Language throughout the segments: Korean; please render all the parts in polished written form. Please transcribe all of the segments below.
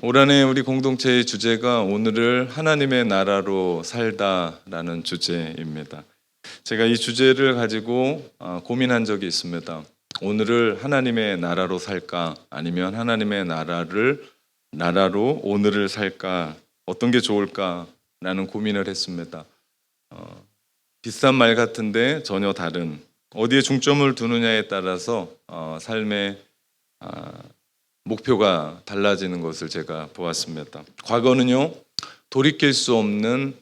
올 한해 우리 공동체의 주제가 오늘을 하나님의 나라로 살다라는 주제입니다. 제가 이 주제를 가지고 고민한 적이 있습니다. 오늘을 하나님의 나라로 살까 아니면 하나님의 나라로 오늘을 살까 어떤 게 좋을까라는 고민을 했습니다. 비슷한 말 같은데 전혀 다른 어디에 중점을 두느냐에 따라서 삶의 목표가 달라지는 것을 제가 보았습니다. 과거는요, 돌이킬 수 없는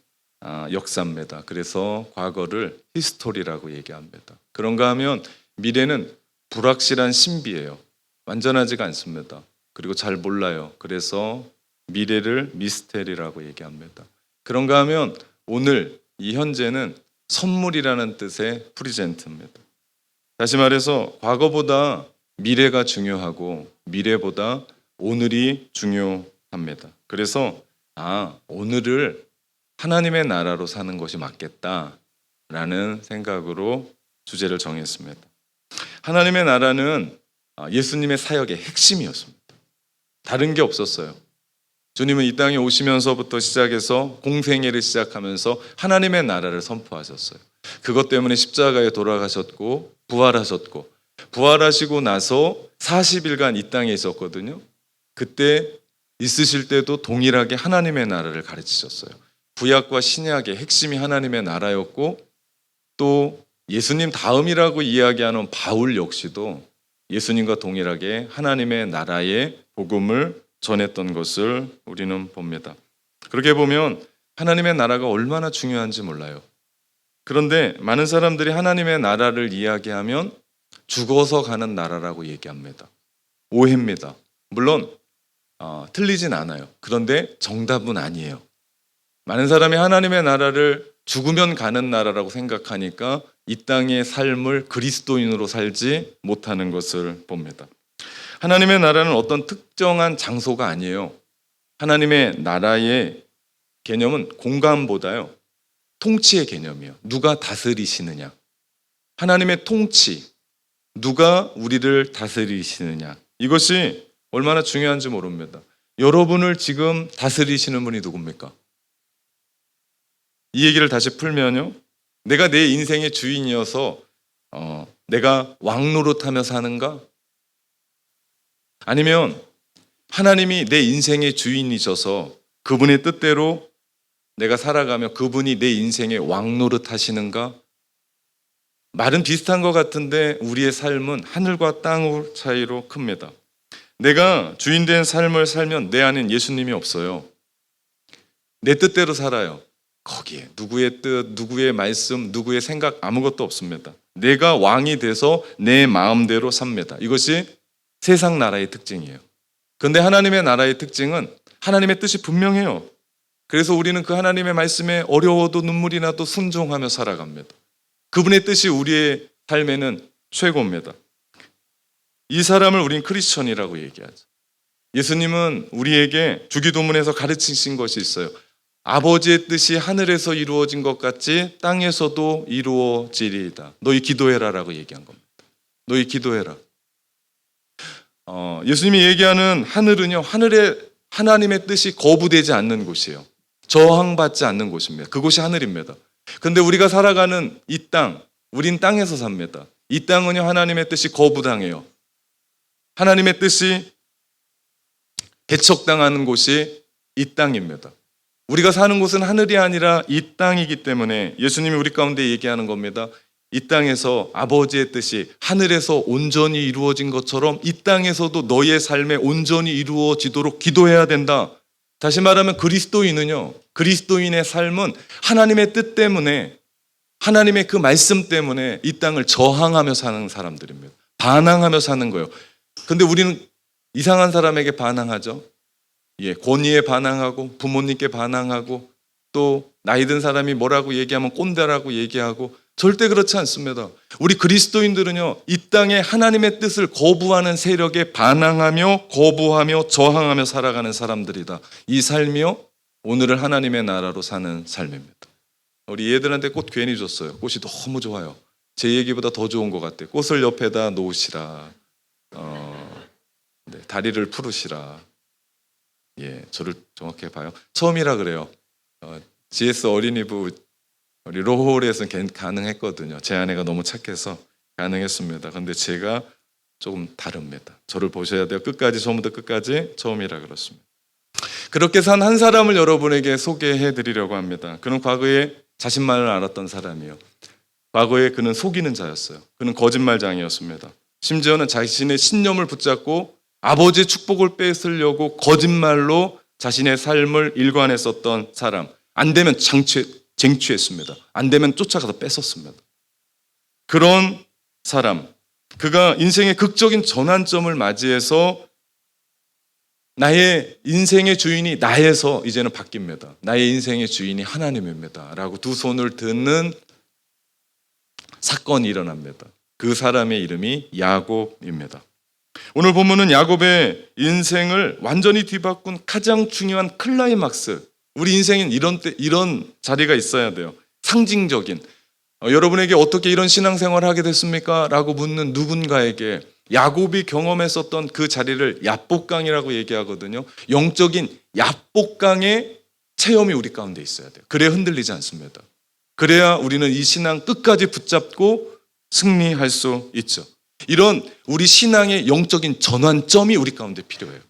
역사입니다. 그래서 과거를 히스토리라고 얘기합니다. 그런가 하면 미래는 불확실한 신비예요. 완전하지가 않습니다. 그리고 잘 몰라요. 그래서 미래를 미스테리라고 얘기합니다. 그런가 하면 오늘 이 현재는 선물이라는 뜻의 프리젠트입니다. 다시 말해서 과거보다 미래가 중요하고 미래보다 오늘이 중요합니다. 그래서 오늘을 하나님의 나라로 사는 것이 맞겠다라는 생각으로 주제를 정했습니다. 하나님의 나라는 예수님의 사역의 핵심이었습니다. 다른 게 없었어요. 주님은 이 땅에 오시면서부터 시작해서 공생애를 시작하면서 하나님의 나라를 선포하셨어요. 그것 때문에 십자가에 돌아가셨고 부활하셨고 부활하시고 나서 40일간 이 땅에 있었거든요. 그때 있으실 때도 동일하게 하나님의 나라를 가르치셨어요. 구약과 신약의 핵심이 하나님의 나라였고 또 예수님 다음이라고 이야기하는 바울 역시도 예수님과 동일하게 하나님의 나라의 복음을 전했던 것을 우리는 봅니다. 그렇게 보면 하나님의 나라가 얼마나 중요한지 몰라요. 그런데 많은 사람들이 하나님의 나라를 이야기하면 죽어서 가는 나라라고 얘기합니다. 오해입니다. 물론 틀리진 않아요. 그런데 정답은 아니에요. 많은 사람이 하나님의 나라를 죽으면 가는 나라라고 생각하니까 이 땅의 삶을 그리스도인으로 살지 못하는 것을 봅니다. 하나님의 나라는 어떤 특정한 장소가 아니에요. 하나님의 나라의 개념은 공간보다요, 통치의 개념이에요. 누가 다스리시느냐. 하나님의 통치, 누가 우리를 다스리시느냐. 이것이 얼마나 중요한지 모릅니다. 여러분을 지금 다스리시는 분이 누굽니까? 이 얘기를 다시 풀면요. 내가 내 인생의 주인이어서 내가 왕노릇하며 사는가? 아니면 하나님이 내 인생의 주인이셔서 그분의 뜻대로 내가 살아가며 그분이 내 인생의 왕노릇 하시는가? 말은 비슷한 것 같은데 우리의 삶은 하늘과 땅 차이로 큽니다. 내가 주인된 삶을 살면 내 안엔 예수님이 없어요. 내 뜻대로 살아요. 거기에 누구의 뜻, 누구의 말씀, 누구의 생각 아무것도 없습니다. 내가 왕이 돼서 내 마음대로 삽니다. 이것이 세상 나라의 특징이에요. 그런데 하나님의 나라의 특징은 하나님의 뜻이 분명해요. 그래서 우리는 그 하나님의 말씀에 어려워도 눈물이 나도 순종하며 살아갑니다. 그분의 뜻이 우리의 삶에는 최고입니다. 이 사람을 우린 크리스천이라고 얘기하죠. 예수님은 우리에게 주기도문에서 가르치신 것이 있어요. 아버지의 뜻이 하늘에서 이루어진 것 같이 땅에서도 이루어지리이다. 너희 기도해라라고 얘기한 겁니다. 너희 기도해라. 예수님이 얘기하는 하늘은요, 하늘에 하나님의 뜻이 거부되지 않는 곳이에요. 저항받지 않는 곳입니다. 그곳이 하늘입니다. 그런데 우리가 살아가는 이 땅, 우린 땅에서 삽니다. 이 땅은요, 하나님의 뜻이 거부당해요. 하나님의 뜻이 배척당하는 곳이 이 땅입니다. 우리가 사는 곳은 하늘이 아니라 이 땅이기 때문에 예수님이 우리 가운데 얘기하는 겁니다. 이 땅에서 아버지의 뜻이 하늘에서 온전히 이루어진 것처럼 이 땅에서도 너의 삶에 온전히 이루어지도록 기도해야 된다. 다시 말하면 그리스도인은요, 그리스도인의 삶은 하나님의 뜻 때문에, 하나님의 그 말씀 때문에 이 땅을 저항하며 사는 사람들입니다. 반항하며 사는 거예요. 근데 우리는 이상한 사람에게 반항하죠. 권위에 반항하고 부모님께 반항하고 또 나이 든 사람이 뭐라고 얘기하면 꼰대라고 얘기하고 절대 그렇지 않습니다. 우리 그리스도인들은요, 이 땅에 하나님의 뜻을 거부하는 세력에 반항하며 거부하며 저항하며 살아가는 사람들이다. 이 삶이요, 오늘을 하나님의 나라로 사는 삶입니다. 우리 얘들한테 꽃 괜히 줬어요. 꽃이 너무 좋아요. 제 얘기보다 더 좋은 것 같아요. 꽃을 옆에다 놓으시라. 다리를 풀으시라. 예, 저를 정확히 봐요. 처음이라 그래요. GS 어린이부 우리 로홀에서는 가능했거든요. 제 아내가 너무 착해서 가능했습니다. 근데 제가 조금 다릅니다. 저를 보셔야 돼요. 끝까지, 처음부터 끝까지 처음이라 그렇습니다. 그렇게 산 한 사람을 여러분에게 소개해 드리려고 합니다. 그는 과거에 자신만을 알았던 사람이에요. 과거에 그는 속이는 자였어요. 그는 거짓말장이었습니다. 심지어는 자신의 신념을 붙잡고 아버지의 축복을 뺏으려고 거짓말로 자신의 삶을 일관했었던 사람. 안 되면 쟁취했습니다. 안 되면 쫓아가서 뺏었습니다. 그런 사람, 그가 인생의 극적인 전환점을 맞이해서 나의 인생의 주인이 나에서 이제는 바뀝니다. 나의 인생의 주인이 하나님입니다. 라고 두 손을 드는 사건이 일어납니다. 그 사람의 이름이 야곱입니다. 오늘 본문은 야곱의 인생을 완전히 뒤바꾼 가장 중요한 클라이막스. 우리 인생엔 이런 자리가 있어야 돼요. 상징적인. 여러분에게 어떻게 이런 신앙생활을 하게 됐습니까? 라고 묻는 누군가에게 야곱이 경험했었던 그 자리를 야복강이라고 얘기하거든요. 영적인 야복강의 체험이 우리 가운데 있어야 돼요. 그래야 흔들리지 않습니다. 그래야 우리는 이 신앙 끝까지 붙잡고 승리할 수 있죠. 이런 우리 신앙의 영적인 전환점이 우리 가운데 필요해요.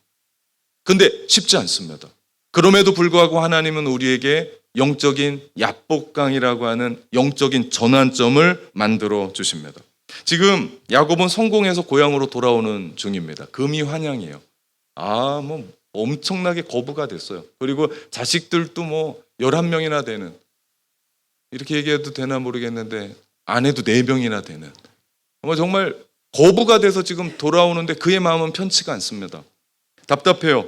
근데 쉽지 않습니다. 그럼에도 불구하고 하나님은 우리에게 영적인 야복강이라고 하는 영적인 전환점을 만들어 주십니다. 지금 야곱은 성공해서 고향으로 돌아오는 중입니다. 금이 환영이에요. 뭐 엄청나게 거부가 됐어요. 그리고 자식들도 11명이나 되는, 이렇게 얘기해도 되나 모르겠는데 아내도 4명이나 되는, 정말 거부가 돼서 지금 돌아오는데 그의 마음은 편치가 않습니다. 답답해요.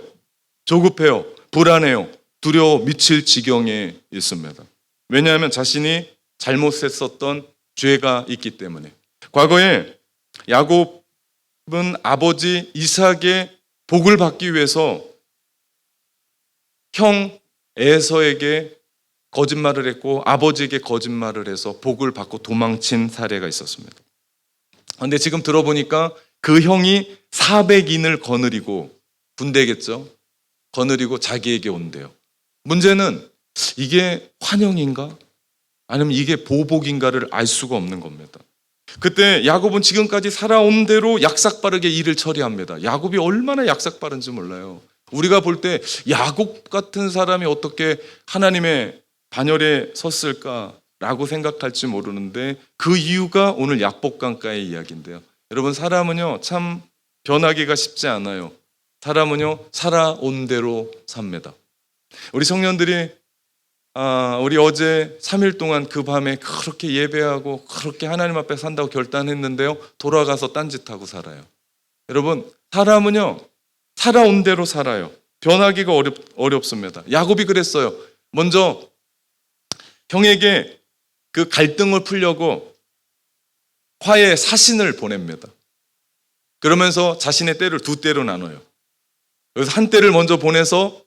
조급해요. 불안해요. 두려워 미칠 지경에 있습니다. 왜냐하면 자신이 잘못했었던 죄가 있기 때문에. 과거에 야곱은 아버지 이삭의 복을 받기 위해서 형 에서에게 거짓말을 했고 아버지에게 거짓말을 해서 복을 받고 도망친 사례가 있었습니다. 그런데 지금 들어보니까 그 형이 400인을 거느리고, 군대겠죠? 거느리고 자기에게 온대요. 문제는 이게 환영인가? 아니면 이게 보복인가를 알 수가 없는 겁니다. 그때 야곱은 지금까지 살아온 대로 약삭빠르게 일을 처리합니다. 야곱이 얼마나 약삭빠른지 몰라요. 우리가 볼 때 야곱 같은 사람이 어떻게 하나님의 반열에 섰을까라고 생각할지 모르는데 그 이유가 오늘 야복강가의 이야기인데요. 여러분, 사람은요 참 변하기가 쉽지 않아요. 사람은요 살아온 대로 삽니다. 우리 청년들이 우리 어제 3일 동안 그 밤에 그렇게 예배하고 그렇게 하나님 앞에 산다고 결단했는데요, 돌아가서 딴짓하고 살아요. 여러분, 사람은요 살아온 대로 살아요. 변하기가 어렵습니다. 야곱이 그랬어요. 먼저 형에게 그 갈등을 풀려고 화해 사신을 보냅니다. 그러면서 자신의 떼를 2떼로 나눠요. 그래서 한 떼를 먼저 보내서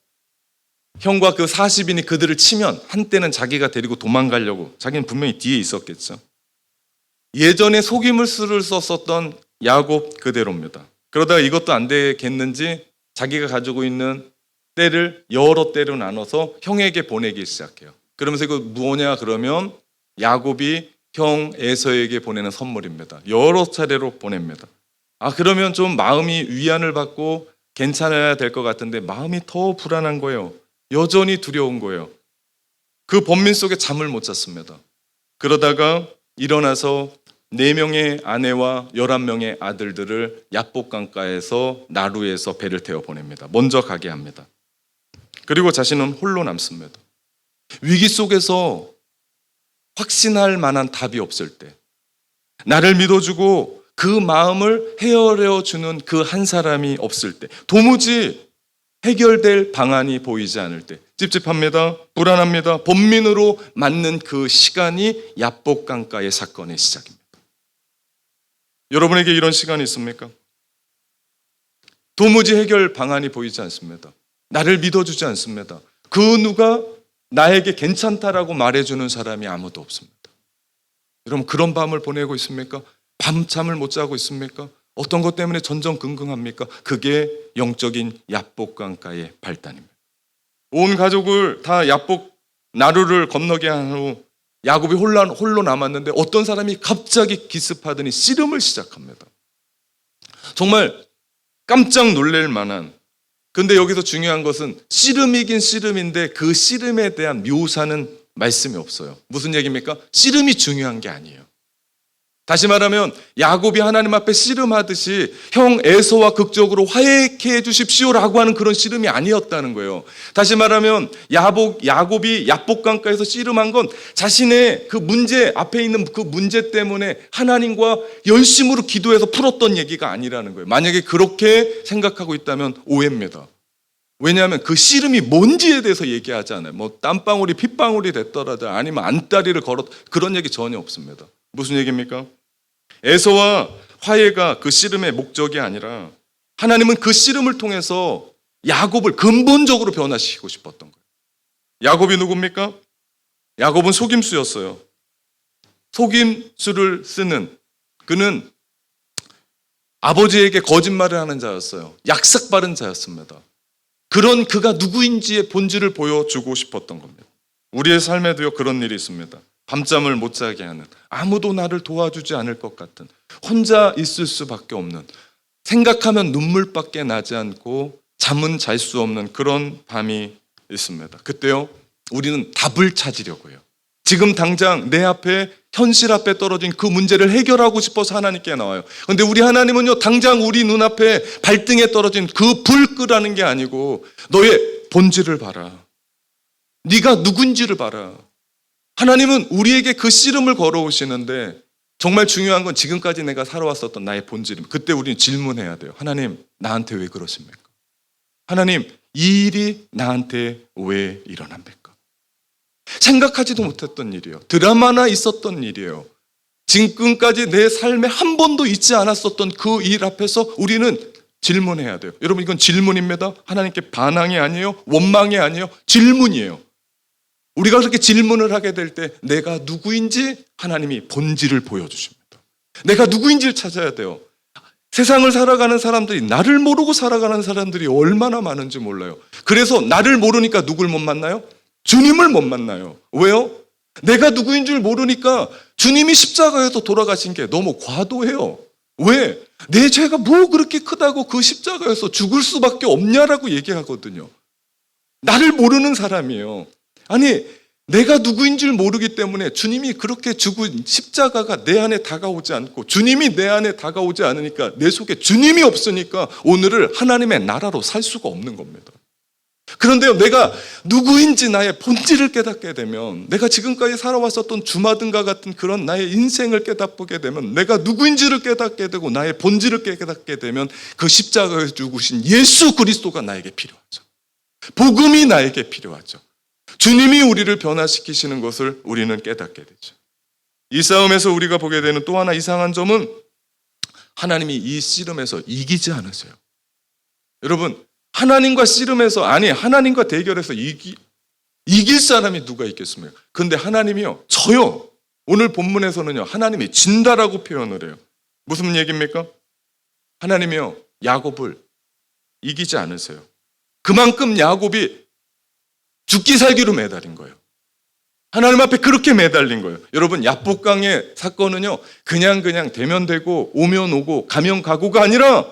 형과 그 40인이 그들을 치면 한 떼는 자기가 데리고 도망가려고, 자기는 분명히 뒤에 있었겠죠. 예전에 속임수를 썼었던 야곱 그대로입니다. 그러다가 이것도 안 되겠는지 자기가 가지고 있는 떼를 여러 떼로 나눠서 형에게 보내기 시작해요. 그러면서 이거 뭐냐 그러면 야곱이 형 에서에게 보내는 선물입니다. 여러 차례로 보냅니다. 그러면 좀 마음이 위안을 받고 괜찮아야 될 것 같은데 마음이 더 불안한 거예요. 여전히 두려운 거예요. 그 번민 속에 잠을 못 잤습니다. 그러다가 일어나서 4명의 아내와 11명의 아들들을 야복강가에서 나루에서 배를 태워 보냅니다. 먼저 가게 합니다. 그리고 자신은 홀로 남습니다. 위기 속에서 확신할 만한 답이 없을 때, 나를 믿어주고 그 마음을 헤아려주는 그 한 사람이 없을 때, 도무지 해결될 방안이 보이지 않을 때, 찝찝합니다. 불안합니다. 번민으로 맞는 그 시간이 야복강가의 사건의 시작입니다. 여러분에게 이런 시간이 있습니까? 도무지 해결 방안이 보이지 않습니다. 나를 믿어주지 않습니다. 그 누가 나에게 괜찮다라고 말해주는 사람이 아무도 없습니다. 여러분, 그런 밤을 보내고 있습니까? 밤잠을 못 자고 있습니까? 어떤 것 때문에 전전긍긍합니까? 그게 영적인 야복강가의 발단입니다. 온 가족을 다 야복 나루를 건너게 한 후 야곱이 홀로 남았는데 어떤 사람이 갑자기 기습하더니 씨름을 시작합니다. 정말 깜짝 놀랄 만한, 근데 여기서 중요한 것은 씨름이긴 씨름인데 그 씨름에 대한 묘사는 말씀이 없어요. 무슨 얘기입니까? 씨름이 중요한 게 아니에요. 다시 말하면 야곱이 하나님 앞에 씨름하듯이 형 에서와 극적으로 화해케 해 주십시오라고 하는 그런 씨름이 아니었다는 거예요. 다시 말하면 야곱이 야복강가에서 씨름한 건 자신의 그 문제 앞에 있는 그 문제 때문에 하나님과 열심으로 기도해서 풀었던 얘기가 아니라는 거예요. 만약에 그렇게 생각하고 있다면 오해입니다. 왜냐하면 그 씨름이 뭔지에 대해서 얘기하지 않아요. 뭐 땀방울이 핏방울이 됐더라도 아니면 안다리를 걸었, 그런 얘기 전혀 없습니다. 무슨 얘기입니까? 에서와 화해가 그 씨름의 목적이 아니라 하나님은 그 씨름을 통해서 야곱을 근본적으로 변화시키고 싶었던 거예요. 야곱이 누굽니까? 야곱은 속임수였어요. 속임수를 쓰는, 그는 아버지에게 거짓말을 하는 자였어요. 약삭 바른 자였습니다. 그런 그가 누구인지의 본질을 보여주고 싶었던 겁니다. 우리의 삶에도요 그런 일이 있습니다. 밤잠을 못 자게 하는, 아무도 나를 도와주지 않을 것 같은, 혼자 있을 수밖에 없는, 생각하면 눈물밖에 나지 않고 잠은 잘 수 없는 그런 밤이 있습니다. 그때요 우리는 답을 찾으려고 해요. 지금 당장 내 앞에, 현실 앞에 떨어진 그 문제를 해결하고 싶어서 하나님께 나와요. 그런데 우리 하나님은요 당장 우리 눈앞에 발등에 떨어진 그 불 끄라는 게 아니고 너의 본질을 봐라. 네가 누군지를 봐라. 하나님은 우리에게 그 씨름을 걸어오시는데 정말 중요한 건 지금까지 내가 살아왔었던 나의 본질입니다. 그때 우리는 질문해야 돼요. 하나님, 나한테 왜 그러십니까? 하나님, 이 일이 나한테 왜 일어납니까? 생각하지도 못했던 일이에요. 드라마나 있었던 일이에요. 지금까지 내 삶에 한 번도 있지 않았었던 그 일 앞에서 우리는 질문해야 돼요. 여러분, 이건 질문입니다. 하나님께 반항이 아니에요. 원망이 아니에요. 질문이에요. 우리가 그렇게 질문을 하게 될 때 내가 누구인지 하나님이 본질을 보여주십니다. 내가 누구인지를 찾아야 돼요. 세상을 살아가는 사람들이, 나를 모르고 살아가는 사람들이 얼마나 많은지 몰라요. 그래서 나를 모르니까 누굴 못 만나요? 주님을 못 만나요. 왜요? 내가 누구인 줄 모르니까 주님이 십자가에서 돌아가신 게 너무 과도해요. 왜? 내 죄가 뭐 그렇게 크다고 그 십자가에서 죽을 수밖에 없냐라고 얘기하거든요. 나를 모르는 사람이에요. 아니, 내가 누구인 줄 모르기 때문에 주님이 그렇게 죽은 십자가가 내 안에 다가오지 않고, 주님이 내 안에 다가오지 않으니까, 내 속에 주님이 없으니까 오늘을 하나님의 나라로 살 수가 없는 겁니다. 그런데요, 내가 누구인지 나의 본질을 깨닫게 되면, 내가 지금까지 살아왔었던 주마등과 같은 그런 나의 인생을 깨닫게 되면, 내가 누구인지를 깨닫게 되고 나의 본질을 깨닫게 되면 그 십자가에서 죽으신 예수 그리스도가 나에게 필요하죠. 복음이 나에게 필요하죠. 주님이 우리를 변화시키시는 것을 우리는 깨닫게 되죠. 이 싸움에서 우리가 보게 되는 또 하나 이상한 점은 하나님이 이 씨름에서 이기지 않으세요. 여러분, 하나님과 씨름해서, 아니 하나님과 대결해서 이길 사람이 누가 있겠습니까? 그런데 하나님이요, 저요. 오늘 본문에서는요 하나님이 진다라고 표현을 해요. 무슨 얘기입니까? 하나님이요 야곱을 이기지 않으세요. 그만큼 야곱이 죽기 살기로 매달린 거예요. 하나님 앞에 그렇게 매달린 거예요. 여러분, 야복강의 사건은요 그냥 되면 되고 오면 오고 가면 가고가 아니라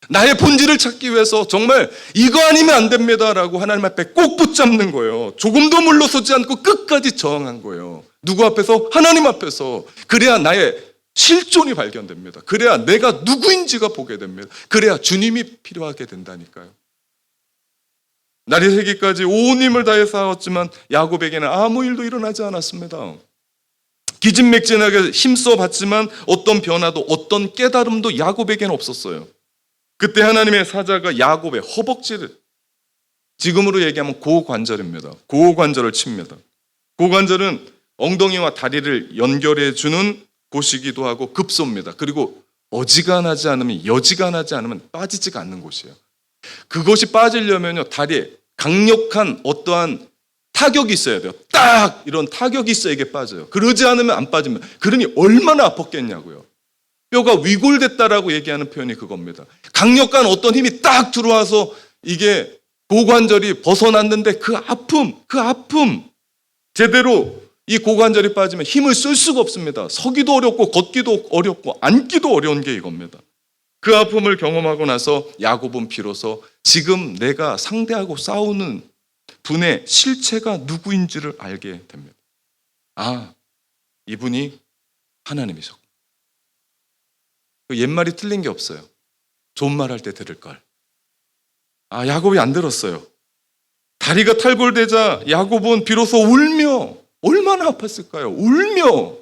나의 본질을 찾기 위해서 정말 이거 아니면 안 됩니다라고 하나님 앞에 꼭 붙잡는 거예요. 조금도 물러서지 않고 끝까지 저항한 거예요. 누구 앞에서? 하나님 앞에서. 그래야 나의 실존이 발견됩니다. 그래야 내가 누구인지가 보게 됩니다. 그래야 주님이 필요하게 된다니까요. 날이 새기까지 온 힘을 다해 싸웠지만 야곱에게는 아무 일도 일어나지 않았습니다. 기진맥진하게 힘써 봤지만 어떤 변화도, 어떤 깨달음도 야곱에게는 없었어요. 그때 하나님의 사자가 야곱의 허벅지를, 지금으로 얘기하면 고관절입니다. 고관절을 칩니다. 고관절은 엉덩이와 다리를 연결해 주는 곳이기도 하고 급소입니다. 그리고 어지간하지 않으면, 여지간하지 않으면 빠지지가 않는 곳이에요. 그것이 빠지려면요 다리에 강력한 어떠한 타격이 있어야 돼요. 딱 이런 타격이 있어야 이게 빠져요. 그러지 않으면 안 빠집니다. 그러니 얼마나 아팠겠냐고요. 뼈가 위골됐다라고 얘기하는 표현이 그겁니다. 강력한 어떤 힘이 딱 들어와서 이게 고관절이 벗어났는데 그 아픔, 제대로 이 고관절이 빠지면 힘을 쓸 수가 없습니다. 서기도 어렵고 걷기도 어렵고 앉기도 어려운 게 이겁니다. 그 아픔을 경험하고 나서 야곱은 비로소 지금 내가 상대하고 싸우는 분의 실체가 누구인지를 알게 됩니다. 아, 이분이 하나님이셨고. 그 옛말이 틀린 게 없어요. 좋은 말 할 때 들을 걸. 아, 야곱이 안 들었어요. 다리가 탈골되자 야곱은 비로소 울며, 얼마나 아팠을까요? 울며.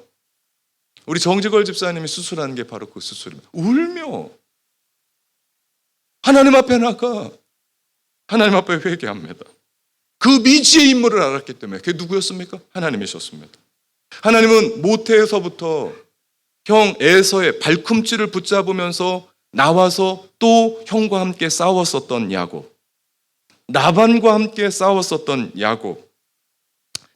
우리 정지걸 집사님이 수술하는 게 바로 그 수술입니다. 울며 하나님 앞에 나가 하나님 앞에 회개합니다. 그 미지의 인물을 알았기 때문에. 그게 누구였습니까? 하나님이셨습니다. 하나님은 모태에서부터 형 에서의 발꿈치를 붙잡으면서 나와서 또 형과 함께 싸웠었던 야곱, 라반과 함께 싸웠었던 야곱,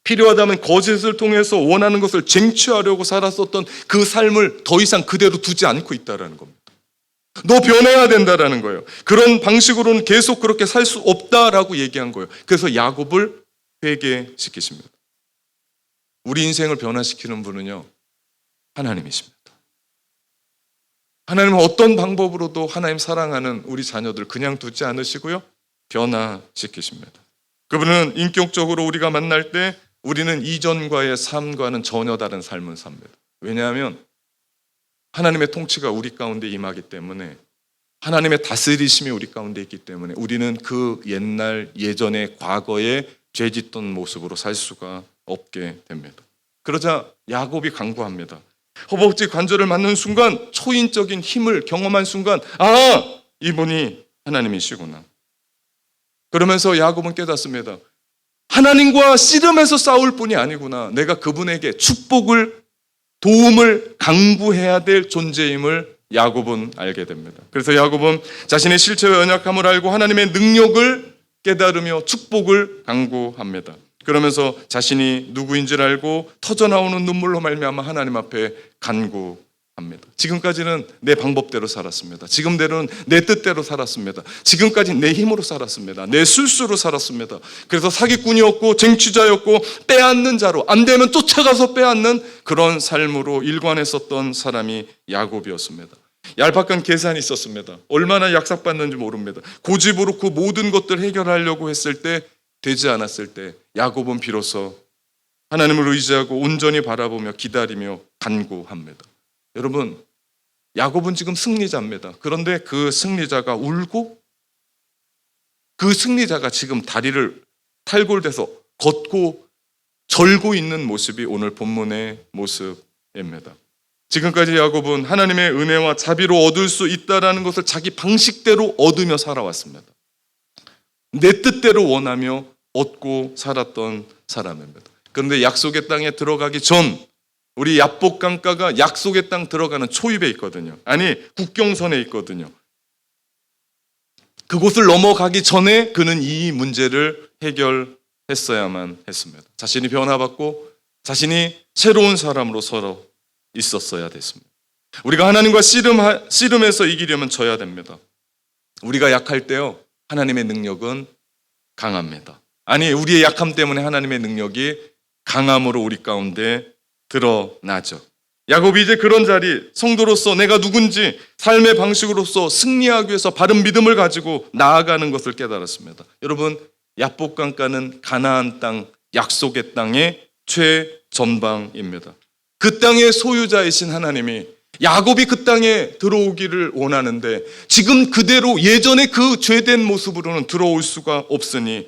필요하다면 거짓을 통해서 원하는 것을 쟁취하려고 살았었던 그 삶을 더 이상 그대로 두지 않고 있다는 겁니다. 너 변해야 된다라는 거예요. 그런 방식으로는 계속 그렇게 살 수 없다라고 얘기한 거예요. 그래서 야곱을 회개시키십니다. 우리 인생을 변화시키는 분은요, 하나님이십니다. 하나님은 어떤 방법으로도 하나님 사랑하는 우리 자녀들 그냥 두지 않으시고요, 변화시키십니다. 그분은 인격적으로 우리가 만날 때 우리는 이전과의 삶과는 전혀 다른 삶을 삽니다. 왜냐하면 하나님의 통치가 우리 가운데 임하기 때문에, 하나님의 다스리심이 우리 가운데 있기 때문에 우리는 그 옛날 예전의 과거의 죄짓던 모습으로 살 수가 없게 됩니다. 그러자 야곱이 간구합니다. 허벅지 관절을 맞는 순간, 초인적인 힘을 경험한 순간, 아, 이분이 하나님이시구나. 그러면서 야곱은 깨닫습니다. 하나님과 씨름해서 싸울 뿐이 아니구나. 내가 그분에게 축복을, 도움을 강구해야 될 존재임을 야곱은 알게 됩니다. 그래서 야곱은 자신의 실체와 연약함을 알고 하나님의 능력을 깨달으며 축복을 강구합니다. 그러면서 자신이 누구인지를 알고 터져나오는 눈물로 말미암아 하나님 앞에 간구합니다. 지금까지는 내 방법대로 살았습니다. 지금대로는 내 뜻대로 살았습니다. 지금까지 내 힘으로 살았습니다. 내 술수로 살았습니다. 그래서 사기꾼이었고 쟁취자였고 빼앗는 자로, 안 되면 쫓아가서 빼앗는 그런 삶으로 일관했었던 사람이 야곱이었습니다. 얄팍한 계산이 있었습니다. 얼마나 약삭받는지 모릅니다. 고집으로 그 모든 것들을 해결하려고 했을 때, 되지 않았을 때 야곱은 비로소 하나님을 의지하고 온전히 바라보며 기다리며 간구합니다. 여러분, 야곱은 지금 승리자입니다. 그런데 그 승리자가 울고, 그 승리자가 지금 다리를 탈골돼서 걷고 절고 있는 모습이 오늘 본문의 모습입니다. 지금까지 야곱은 하나님의 은혜와 자비로 얻을 수 있다는 것을 자기 방식대로 얻으며 살아왔습니다. 내 뜻대로 원하며 얻고 살았던 사람입니다. 그런데 약속의 땅에 들어가기 전, 우리 야복 강가가 약속의 땅 들어가는 초입에 있거든요. 아니, 국경선에 있거든요. 그곳을 넘어가기 전에 그는 이 문제를 해결했어야만 했습니다. 자신이 변화받고 자신이 새로운 사람으로 서로 있었어야 됐습니다. 우리가 하나님과 씨름해서 이기려면 져야 됩니다. 우리가 약할 때요, 하나님의 능력은 강합니다. 아니, 우리의 약함 때문에 하나님의 능력이 강함으로 우리 가운데 드러나죠. 야곱이 이제 그런 자리, 성도로서 내가 누군지 삶의 방식으로서 승리하기 위해서 바른 믿음을 가지고 나아가는 것을 깨달았습니다. 여러분, 야복 강가는 가나안 땅, 약속의 땅의 최전방입니다. 그 땅의 소유자이신 하나님이 야곱이 그 땅에 들어오기를 원하는데 지금 그대로 예전의 그 죄된 모습으로는 들어올 수가 없으니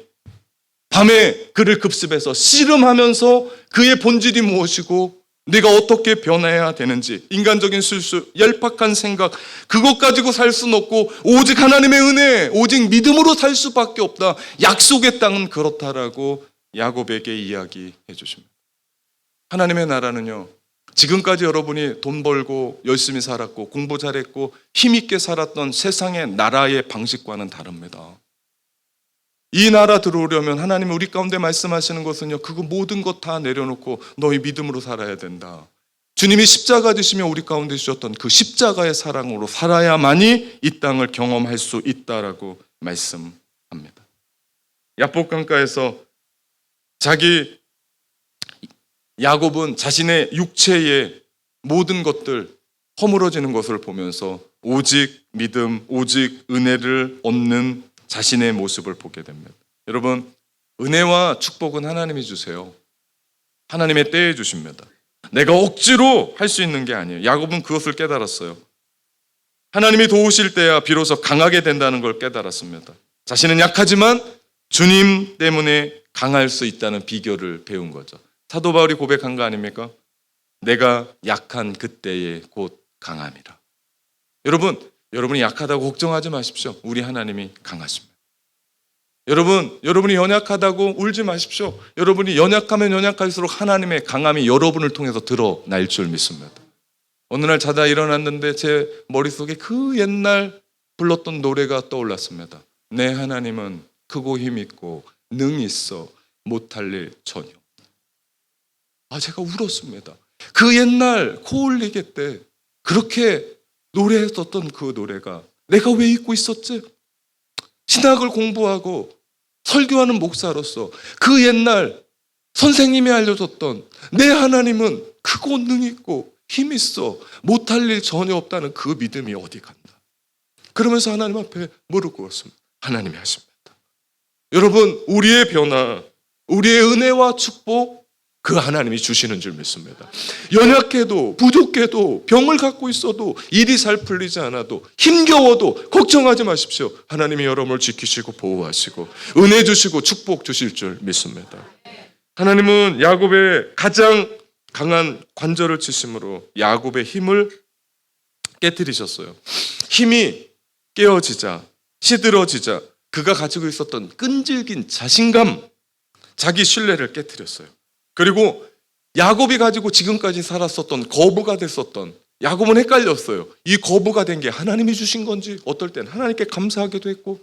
밤에 그를 급습해서 씨름하면서 그의 본질이 무엇이고 내가 어떻게 변해야 되는지, 인간적인 실수, 얄팍한 생각, 그것 가지고 살 수는 없고 오직 하나님의 은혜, 오직 믿음으로 살 수밖에 없다. 약속의 땅은 그렇다라고 야곱에게 이야기해 주십니다. 하나님의 나라는요, 지금까지 여러분이 돈 벌고 열심히 살았고 공부 잘했고 힘있게 살았던 세상의 나라의 방식과는 다릅니다. 이 나라 들어오려면 하나님이 우리 가운데 말씀하시는 것은요, 그거 모든 것 다 내려놓고 너희 믿음으로 살아야 된다. 주님이 십자가 지시며 우리 가운데 주셨던 그 십자가의 사랑으로 살아야만이 이 땅을 경험할 수 있다라고 말씀합니다. 야복강가에서 야곱은 자신의 육체의 모든 것들 허물어지는 것을 보면서 오직 믿음, 오직 은혜를 얻는 자신의 모습을 보게 됩니다. 여러분, 은혜와 축복은 하나님이 주세요. 하나님의 때에 주십니다. 내가 억지로 할 수 있는 게 아니에요. 야곱은 그것을 깨달았어요. 하나님이 도우실 때야 비로소 강하게 된다는 걸 깨달았습니다. 자신은 약하지만 주님 때문에 강할 수 있다는 비결을 배운 거죠. 사도 바울이 고백한 거 아닙니까? 내가 약한 그때에 곧 강함이라. 여러분이 약하다고 걱정하지 마십시오. 우리 하나님이 강하십니다. 여러분이 연약하다고 울지 마십시오. 여러분이 연약하면 연약할수록 하나님의 강함이 여러분을 통해서 드러날 줄 믿습니다. 어느 날 자다 일어났는데 제 머릿속에 그 옛날 불렀던 노래가 떠올랐습니다. 내 하나님은 크고 힘있고 능히 있어 못할 일 전혀. 제가 울었습니다. 그 옛날 코올리게 때 그렇게 노래했었던 그 노래가 내가 왜 잊고 있었지? 신학을 공부하고 설교하는 목사로서 그 옛날 선생님이 알려줬던 내 하나님은 크고 능히 있고 힘 있어 못할 일 전혀 없다는 그 믿음이 어디 갔나? 그러면서 하나님 앞에 무릎 꿇었습니다. 하나님이 하십니다. 여러분, 우리의 변화, 우리의 은혜와 축복, 그 하나님이 주시는 줄 믿습니다. 연약해도 부족해도 병을 갖고 있어도 일이 잘 풀리지 않아도 힘겨워도 걱정하지 마십시오. 하나님이 여러분을 지키시고 보호하시고 은혜 주시고 축복 주실 줄 믿습니다. 하나님은 야곱의 가장 강한 관절을 치심으로 야곱의 힘을 깨뜨리셨어요. 힘이 깨어지자 시들어지자 그가 가지고 있었던 끈질긴 자신감, 자기 신뢰를 깨뜨렸어요. 그리고 야곱이 가지고 지금까지 살았었던 거부가 됐었던, 야곱은 헷갈렸어요. 이 거부가 된 게 하나님이 주신 건지, 어떨 땐 하나님께 감사하기도 했고,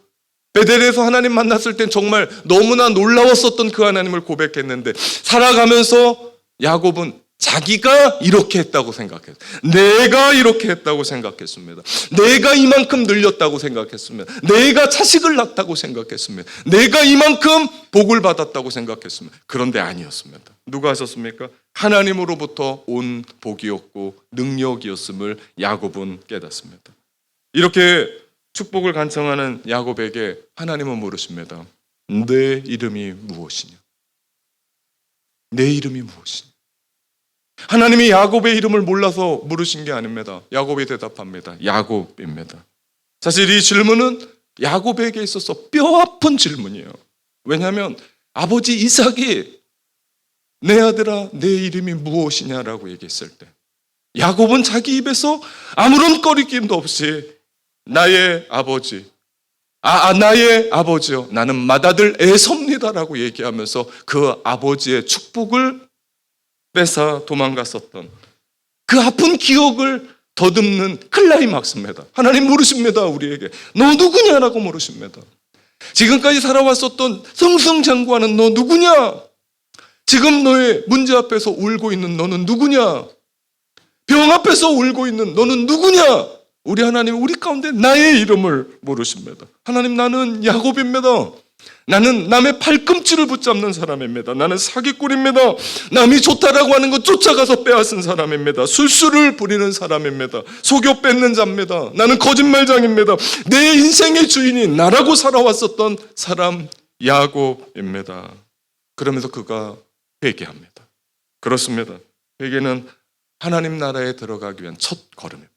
베델에서 하나님 만났을 땐 정말 너무나 놀라웠었던 그 하나님을 고백했는데, 살아가면서 야곱은 자기가 이렇게 했다고 생각했어요. 내가 이렇게 했다고 생각했습니다. 내가 이만큼 늘렸다고 생각했습니다. 내가 자식을 낳았다고 생각했습니다. 내가 이만큼 복을 받았다고 생각했습니다. 그런데 아니었습니다. 누가 하셨습니까? 하나님으로부터 온 복이었고 능력이었음을 야곱은 깨닫습니다. 이렇게 축복을 간청하는 야곱에게 하나님은 물으십니다. 내 이름이 무엇이냐? 내 이름이 무엇이냐? 하나님이 야곱의 이름을 몰라서 물으신 게 아닙니다. 야곱이 대답합니다. 야곱입니다. 사실 이 질문은 야곱에게 있어서 뼈아픈 질문이에요. 왜냐하면 아버지 이삭이 내 아들아 내 이름이 무엇이냐라고 얘기했을 때 야곱은 자기 입에서 아무런 꺼리낌도 없이 나의 아버지, 나의 아버지요 나는 맏아들 에서입니다라고 얘기하면서 그 아버지의 축복을 뺏어 도망갔었던 그 아픈 기억을 더듬는 클라이막스입니다. 하나님 물으십니다. 우리에게 너 누구냐라고 물으십니다. 지금까지 살아왔었던 승승장구하는 너 누구냐? 지금 너의 문제 앞에서 울고 있는 너는 누구냐? 병 앞에서 울고 있는 너는 누구냐? 우리 하나님 우리 가운데 나의 이름을 물으십니다. 하나님 나는 야곱입니다. 나는 남의 팔꿈치를 붙잡는 사람입니다. 나는 사기꾼입니다. 남이 좋다라고 하는 것 쫓아가서 빼앗은 사람입니다. 술수를 부리는 사람입니다. 속여 뺏는 자입니다. 나는 거짓말장입니다. 내 인생의 주인이 나라고 살아왔었던 사람 야곱입니다. 그러면서 그가 회개합니다. 그렇습니다. 회개는 하나님 나라에 들어가기 위한 첫 걸음입니다.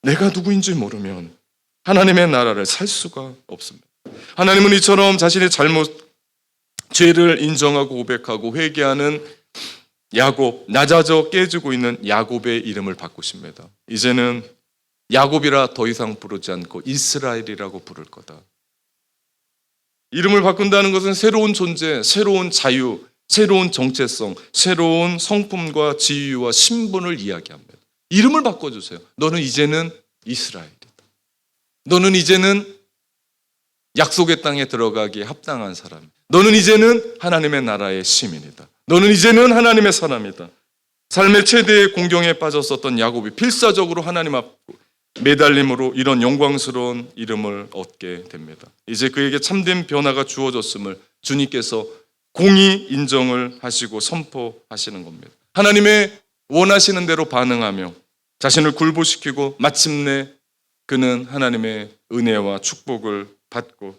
내가 누구인지 모르면 하나님의 나라를 살 수가 없습니다. 하나님은 이처럼 자신의 잘못, 죄를 인정하고 고백하고 회개하는 야곱, 낮아져 깨지고 있는 야곱의 이름을 바꾸십니다. 이제는 야곱이라 더 이상 부르지 않고 이스라엘이라고 부를 거다. 이름을 바꾼다는 것은 새로운 존재, 새로운 자유, 새로운 정체성, 새로운 성품과 지위와 신분을 이야기합니다. 이름을 바꿔주세요. 너는 이제는 이스라엘. 너는 이제는 약속의 땅에 들어가기에 합당한 사람. 너는 이제는 하나님의 나라의 시민이다. 너는 이제는 하나님의 사람이다. 삶의 최대의 공경에 빠졌었던 야곱이 필사적으로 하나님 앞 매달림으로 이런 영광스러운 이름을 얻게 됩니다. 이제 그에게 참된 변화가 주어졌음을 주님께서 공의 인정을 하시고 선포하시는 겁니다. 하나님의 원하시는 대로 반응하며 자신을 굴복시키고 마침내 그는 하나님의 은혜와 축복을 받고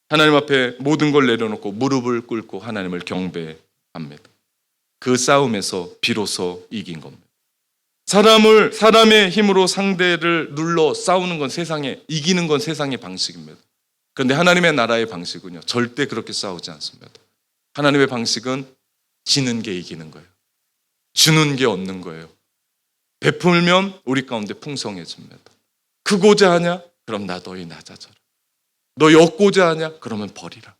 하나님 앞에 모든 걸 내려놓고 무릎을 꿇고 하나님을 경배합니다. 그 싸움에서 비로소 이긴 겁니다. 사람의 힘으로 상대를 눌러 싸우는 건 이기는 건 세상의 방식입니다. 그런데 하나님의 나라의 방식은요, 절대 그렇게 싸우지 않습니다. 하나님의 방식은 지는 게 이기는 거예요. 주는 게 얻는 거예요. 베풀면 우리 가운데 풍성해집니다. 크고자 하냐? 그럼 너희 낮아져라. 너희 얻고자 하냐? 그러면 버리라.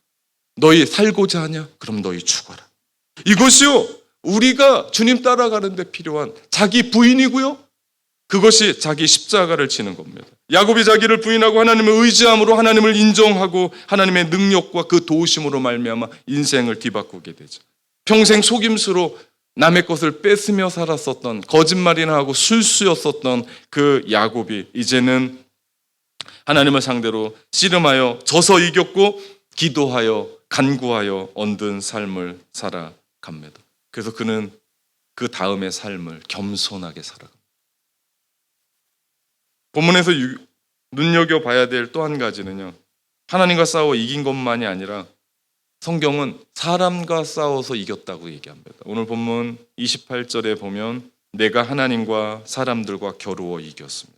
너희 살고자 하냐? 그럼 너희 죽어라. 이것이요, 우리가 주님 따라가는 데 필요한 자기 부인이고요, 그것이 자기 십자가를 지는 겁니다. 야곱이 자기를 부인하고 하나님을 의지함으로 하나님을 인정하고 하나님의 능력과 그 도우심으로 말미암아 인생을 뒤바꾸게 되죠. 평생 속임수로 남의 것을 뺏으며 살았었던, 거짓말이나 하고 술수였었던 그 야곱이 이제는 하나님을 상대로 씨름하여 져서 이겼고 기도하여 간구하여 얻은 삶을 살아갑니다. 그래서 그는 그 다음의 삶을 겸손하게 살아갑니다. 본문에서 눈여겨봐야 될 또 한 가지는요, 하나님과 싸워 이긴 것만이 아니라 성경은 사람과 싸워서 이겼다고 얘기합니다. 오늘 본문 28절에 보면 내가 하나님과 사람들과 겨루어 이겼습니다.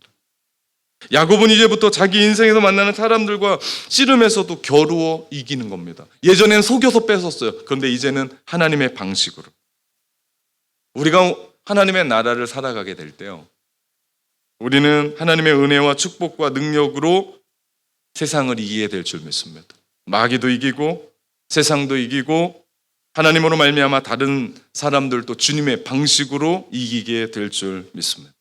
야곱은 이제부터 자기 인생에서 만나는 사람들과 씨름에서도 겨루어 이기는 겁니다. 예전엔 속여서 뺏었어요. 그런데 이제는 하나님의 방식으로. 우리가 하나님의 나라를 살아가게 될 때요, 우리는 하나님의 은혜와 축복과 능력으로 세상을 이기게 될 줄 믿습니다. 마귀도 이기고 세상도 이기고 하나님으로 말미암아 다른 사람들도 주님의 방식으로 이기게 될 줄 믿습니다.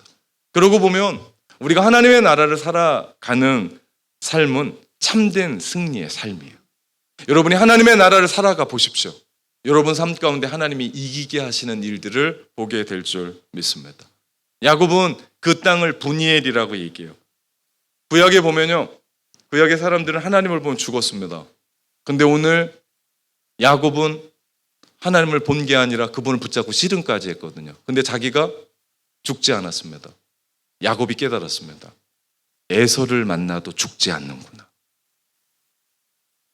그러고 보면 우리가 하나님의 나라를 살아가는 삶은 참된 승리의 삶이에요. 여러분이 하나님의 나라를 살아가 보십시오. 여러분 삶 가운데 하나님이 이기게 하시는 일들을 보게 될 줄 믿습니다. 야곱은 그 땅을 브니엘이라고 얘기해요. 구약에 보면요, 구약의 사람들은 하나님을 보면 죽었습니다. 근데 오늘 야곱은 하나님을 본 게 아니라 그분을 붙잡고 씨름까지 했거든요. 근데 자기가 죽지 않았습니다. 야곱이 깨달았습니다. 에서를 만나도 죽지 않는구나.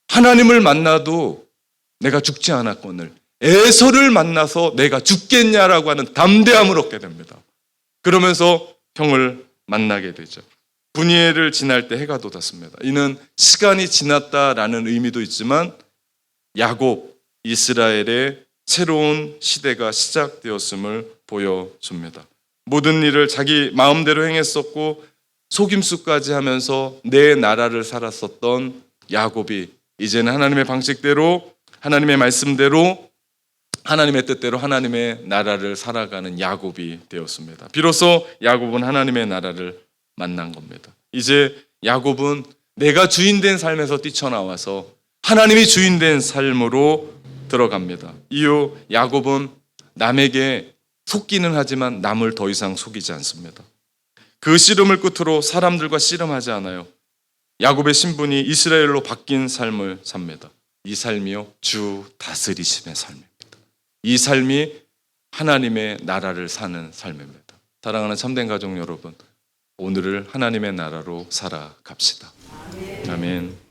하나님을 만나도 내가 죽지 않았거늘 에서를 만나서 내가 죽겠냐라고 하는 담대함을 얻게 됩니다. 그러면서 형을 만나게 되죠. 브니엘을 지날 때 해가 돋았습니다. 이는 시간이 지났다라는 의미도 있지만 야곱, 이스라엘의 새로운 시대가 시작되었음을 보여줍니다. 모든 일을 자기 마음대로 행했었고 속임수까지 하면서 내 나라를 살았었던 야곱이 이제는 하나님의 방식대로, 하나님의 말씀대로, 하나님의 뜻대로 하나님의 나라를 살아가는 야곱이 되었습니다. 비로소 야곱은 하나님의 나라를 만난 겁니다. 이제 야곱은 내가 주인된 삶에서 뛰쳐나와서 하나님이 주인된 삶으로 들어갑니다. 이후 야곱은 남에게 속기는 하지만 남을 더 이상 속이지 않습니다. 그 씨름을 끝으로 사람들과 씨름하지 않아요. 야곱의 신분이 이스라엘로 바뀐 삶을 삽니다. 이 삶이요, 주 다스리심의 삶입니다. 이 삶이 하나님의 나라를 사는 삶입니다. 사랑하는 참된 가족 여러분, 오늘을 하나님의 나라로 살아갑시다. 아멘.